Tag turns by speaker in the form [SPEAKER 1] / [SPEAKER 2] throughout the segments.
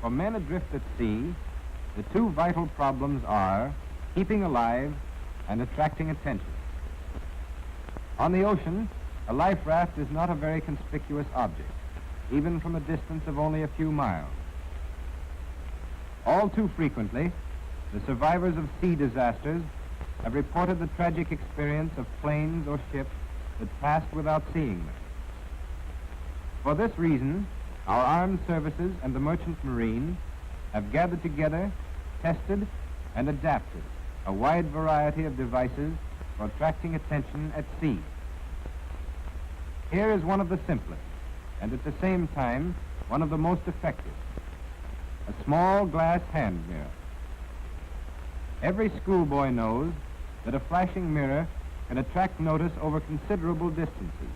[SPEAKER 1] For men adrift at sea, the two vital problems are keeping alive and attracting attention. On the ocean, a life raft is not a very conspicuous object, even from a distance of only a few miles. All too frequently, the survivors of sea disasters have reported the tragic experience of planes or ships that passed without seeing them. For this reason, our armed services and the merchant marine have gathered together, tested, and adapted a wide variety of devices for attracting attention at sea. Here is one of the simplest, and at the same time, one of the most effective: a small glass hand mirror. Every schoolboy knows that a flashing mirror can attract notice over considerable distances.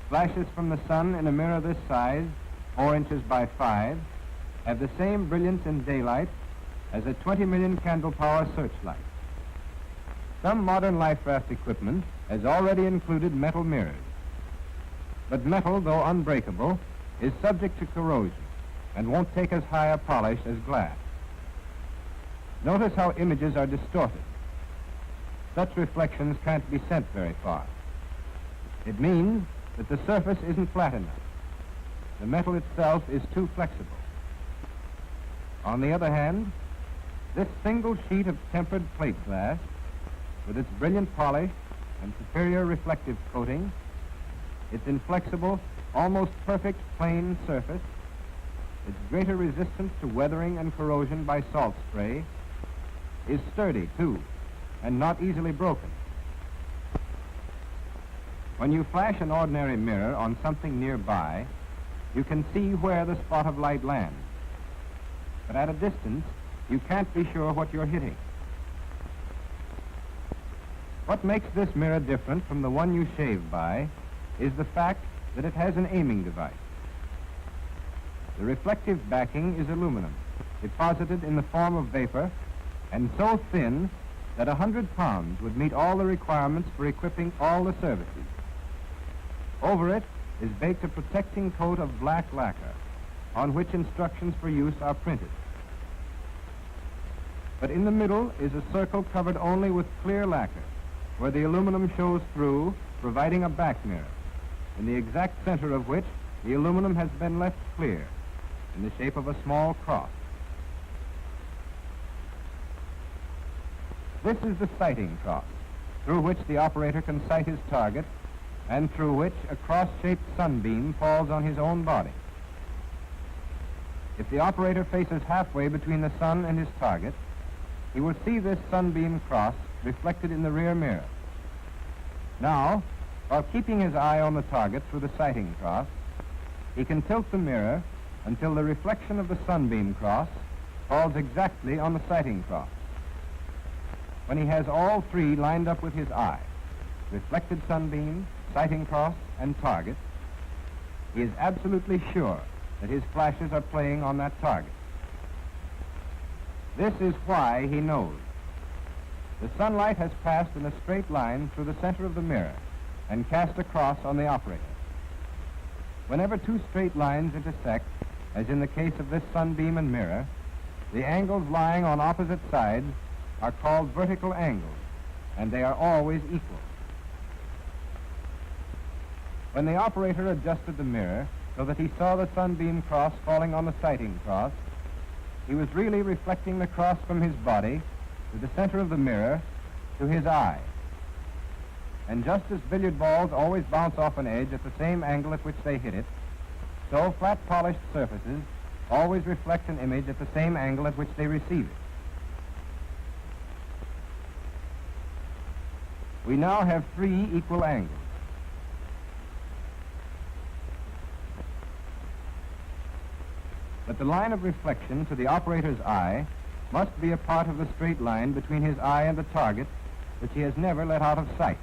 [SPEAKER 1] Flashes from the sun in a mirror this size, 4 inches by 5, have the same brilliance in daylight as a 20 million candle power searchlight. Some modern life raft equipment has already included metal mirrors. But metal, though unbreakable, is subject to corrosion and won't take as high a polish as glass. Notice how images are distorted. Such reflections can't be sent very far. It means that the surface isn't flat enough. The metal itself is too flexible. On the other hand, this single sheet of tempered plate glass, with its brilliant polish and superior reflective coating, its inflexible, almost perfect plane surface, its greater resistance to weathering and corrosion by salt spray, is sturdy, too, and not easily broken. When you flash an ordinary mirror on something nearby, you can see where the spot of light lands. But at a distance, you can't be sure what you're hitting. What makes this mirror different from the one you shave by is the fact that it has an aiming device. The reflective backing is aluminum, deposited in the form of vapor, and so thin that 100 pounds would meet all the requirements for equipping all the services. Over it is baked a protecting coat of black lacquer, on which instructions for use are printed. But in the middle is a circle covered only with clear lacquer, where the aluminum shows through, providing a back mirror, in the exact center of which the aluminum has been left clear, in the shape of a small cross. This is the sighting cross, through which the operator can sight his target, and through which a cross-shaped sunbeam falls on his own body. If the operator faces halfway between the sun and his target, he will see this sunbeam cross reflected in the rear mirror. Now, while keeping his eye on the target through the sighting cross, he can tilt the mirror until the reflection of the sunbeam cross falls exactly on the sighting cross. When he has all three lined up with his eye, reflected sunbeam, sighting cross, and target, he is absolutely sure that his flashes are playing on that target. This is why he knows. The sunlight has passed in a straight line through the center of the mirror and cast a cross on the operator. Whenever two straight lines intersect, as in the case of this sunbeam and mirror, the angles lying on opposite sides are called vertical angles, and they are always equal. When the operator adjusted the mirror so that he saw the sunbeam cross falling on the sighting cross, he was really reflecting the cross from his body to the center of the mirror to his eye. And just as billiard balls always bounce off an edge at the same angle at which they hit it, so flat polished surfaces always reflect an image at the same angle at which they receive it. We now have three equal angles. But the line of reflection to the operator's eye must be a part of the straight line between his eye and the target, which he has never let out of sight.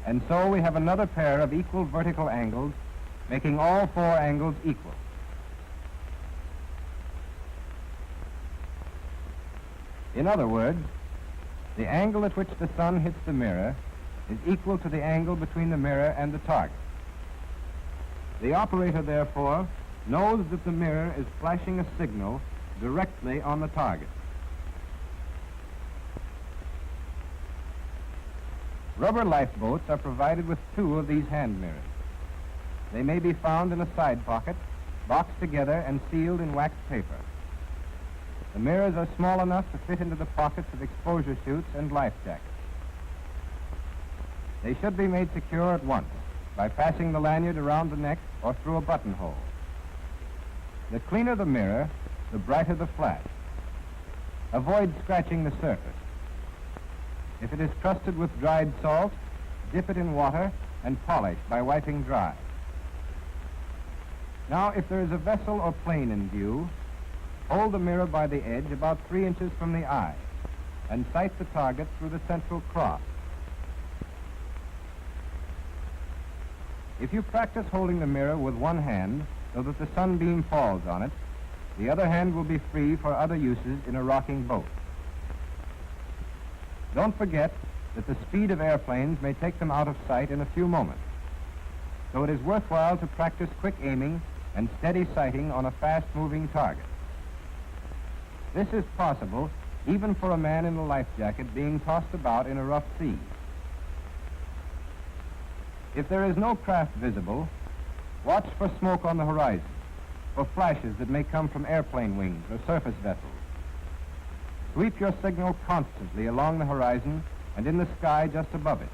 [SPEAKER 1] And so we have another pair of equal vertical angles, making all four angles equal. In other words, the angle at which the sun hits the mirror is equal to the angle between the mirror and the target. The operator, therefore, knows that the mirror is flashing a signal directly on the target. Rubber lifeboats are provided with 2 of these hand mirrors. They may be found in a side pocket, boxed together and sealed in waxed paper. The mirrors are small enough to fit into the pockets of exposure suits and life jackets. They should be made secure at once by passing the lanyard around the neck or through a buttonhole. The cleaner the mirror, the brighter the flash. Avoid scratching the surface. If it is crusted with dried salt, dip it in water and polish by wiping dry. Now, if there is a vessel or plane in view, hold the mirror by the edge about 3 inches from the eye and sight the target through the central cross. If you practice holding the mirror with one hand so that the sunbeam falls on it, the other hand will be free for other uses in a rocking boat. Don't forget that the speed of airplanes may take them out of sight in a few moments, so it is worthwhile to practice quick aiming and steady sighting on a fast-moving target. This is possible even for a man in a life jacket being tossed about in a rough sea. If there is no craft visible, watch for smoke on the horizon, for flashes that may come from airplane wings or surface vessels. Sweep your signal constantly along the horizon and in the sky just above it.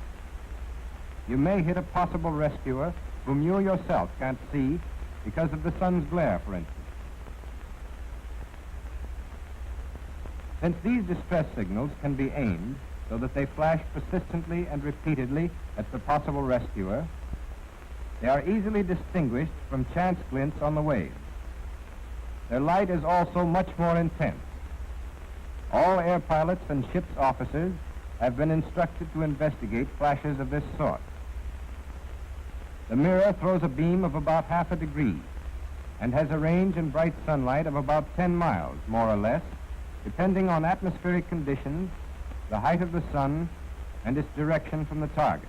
[SPEAKER 1] You may hit a possible rescuer whom you yourself can't see because of the sun's glare, for instance. Since these distress signals can be aimed so that they flash persistently and repeatedly at the possible rescuer, they are easily distinguished from chance glints on the waves. Their light is also much more intense. All air pilots and ship's officers have been instructed to investigate flashes of this sort. The mirror throws a beam of about half a degree and has a range in bright sunlight of about 10 miles, more or less, depending on atmospheric conditions, the height of the sun, and its direction from the target.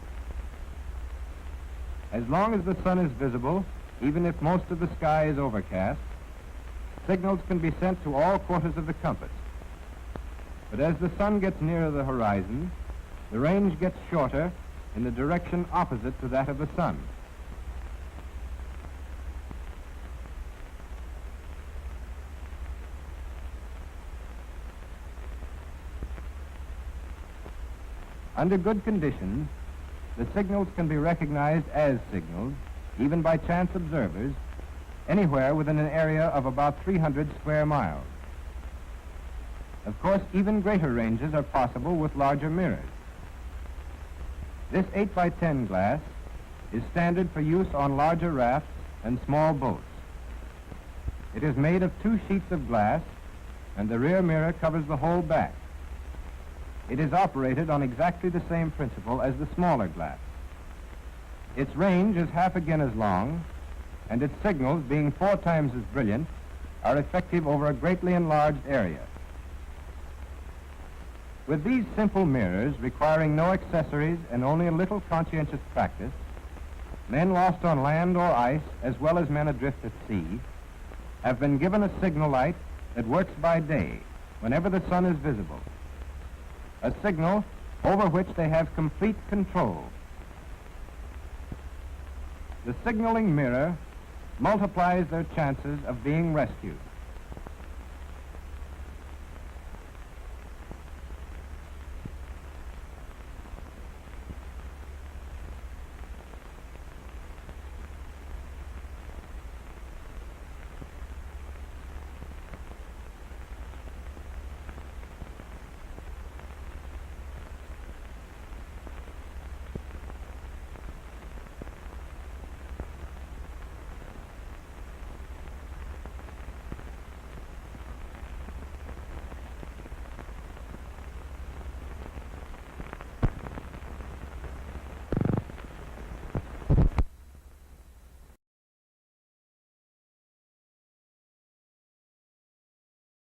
[SPEAKER 1] As long as the sun is visible, even if most of the sky is overcast, signals can be sent to all quarters of the compass. But as the sun gets nearer the horizon, the range gets shorter in the direction opposite to that of the sun. Under good conditions, the signals can be recognized as signals, even by chance observers, anywhere within an area of about 300 square miles. Of course, even greater ranges are possible with larger mirrors. This 8 by 10 glass is standard for use on larger rafts and small boats. It is made of 2 sheets of glass, and the rear mirror covers the whole back. It is operated on exactly the same principle as the smaller glass. Its range is half again as long, and its signals, being 4 times as brilliant, are effective over a greatly enlarged area. With these simple mirrors, requiring no accessories and only a little conscientious practice, men lost on land or ice, as well as men adrift at sea, have been given a signal light that works by day, whenever the sun is visible. A signal over which they have complete control. The signaling mirror multiplies their chances of being rescued.